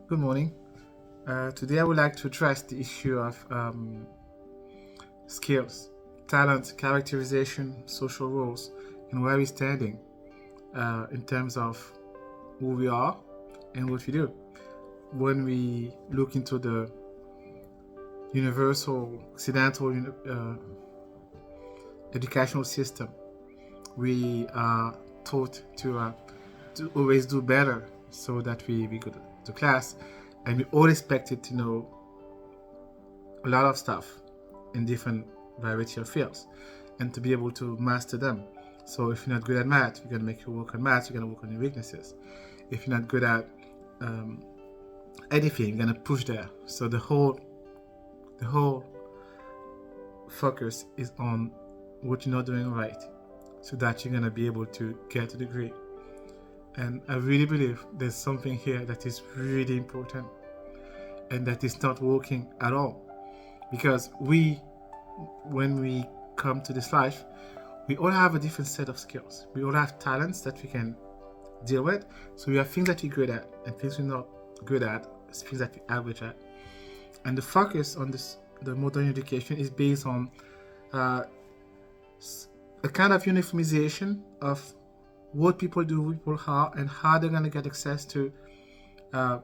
Good morning. Today I would like to address the issue of skills, talent, characterization, social roles, and where we're standing in terms of who we are and what we do. When we look into the universal occidental educational system, we are taught to always do better so that we go to class, and we all expected to know a lot of stuff in different variety of fields and to be able to master them. So if you're not good at math, you're gonna make you work on math, you're gonna work on your weaknesses. If you're not good at um, anything, you're gonna push there. So the whole focus is on what you're not doing right so that you're gonna be able to get a degree. And I really believe there's something here that is really important and that is not working at all. Because when we come to this life, we all have a different set of skills. We all have talents that we can deal with. So we have things that we're good at and things we're not good at, things that we're average at. And the focus on the modern education is based on uh, a kind of uniformization of what people do, who people are, and how they're going to get access to uh,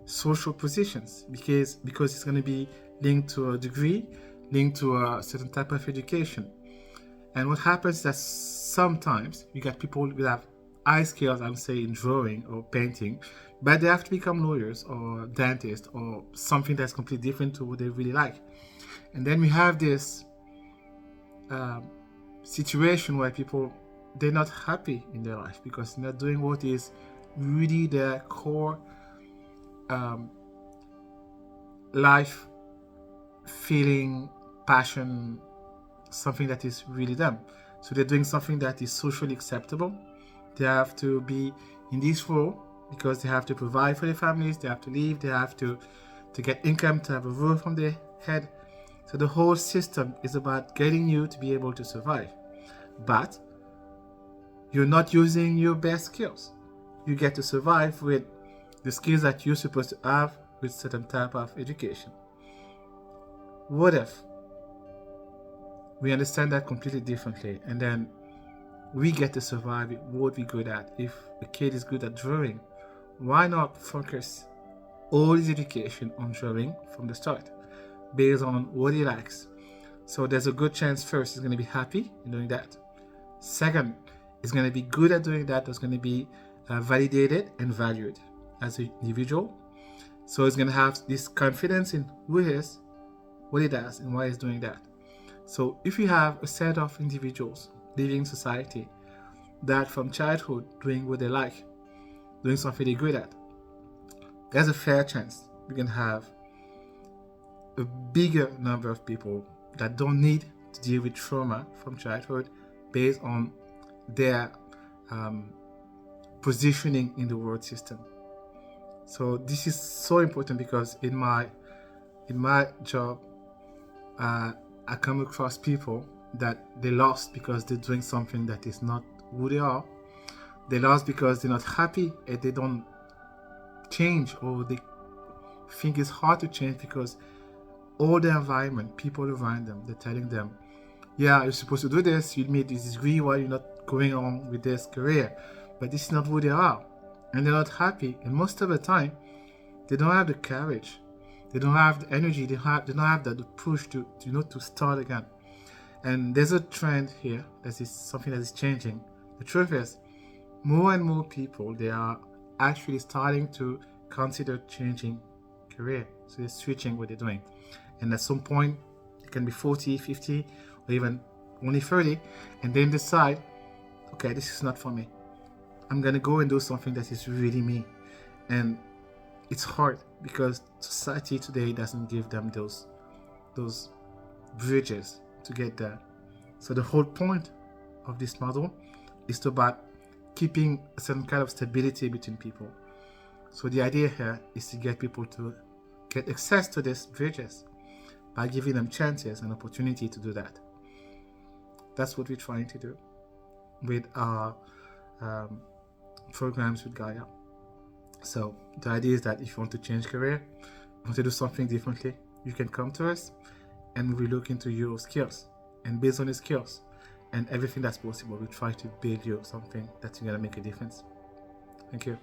social positions because it's going to be linked to a degree, linked to a certain type of education. And what happens is that sometimes you get people who have high skills, I would say, in drawing or painting, but they have to become lawyers or dentists or something that's completely different to what they really like. And then we have this um, situation where people, they're not happy in their life because they're not doing what is really their core um, life feeling, passion, something that is really them. So they're doing something that is socially acceptable. They have to be in this role because they have to provide for their families, they have to live, they have to get income, to have a roof on their head. So the whole system is about getting you to be able to survive. But you're not using your best skills. You get to survive with the skills that you're supposed to have with certain type of education. What if we understand that completely differently and then we get to survive with what we're good at? If a kid is good at drawing, why not focus all his education on drawing from the start based on what he likes? So there's a good chance first he's going to be happy in doing that. Second, he's going to be good at doing that. He's going to be validated and valued as an individual. So he's going to have this confidence in who he is, what he does, and why he's doing that. So if you have a set of individuals living in society that from childhood doing what they like, doing something they're good at, there's a fair chance we can have a bigger number of people that don't need to deal with trauma from childhood based on their um, positioning in the world system. So this is so important because in my job, I come across people that they lost because they're doing something that is not who they are. They lost because they're not happy and they don't change, or they think it's hard to change because all the environment, people around them, they're telling them, yeah, you're supposed to do this, you made this degree, why you're not going on with this career? But this is not who they are. And they're not happy. And most of the time, they don't have the courage. They don't have the energy. They don't have the push to start again. And there's a trend here. That is something that is changing. The truth is, more and more people, they are actually starting to consider changing career. So they're switching what they're doing. And at some point, it can be 40, 50, or even only 30, and then decide, okay, this is not for me. I'm gonna go and do something that is really me. And it's hard because society today doesn't give them those bridges to get there. So the whole point of this model is to about keeping a certain kind of stability between people. So the idea here is to get people to get access to these bridges by giving them chances and opportunity to do that. That's what we're trying to do with our um, programs with Gaia. So the idea is that if you want to change career, want to do something differently, you can come to us and we look into your skills. And based on your skills and everything that's possible, we try to build you something that's going to make a difference. Thank you.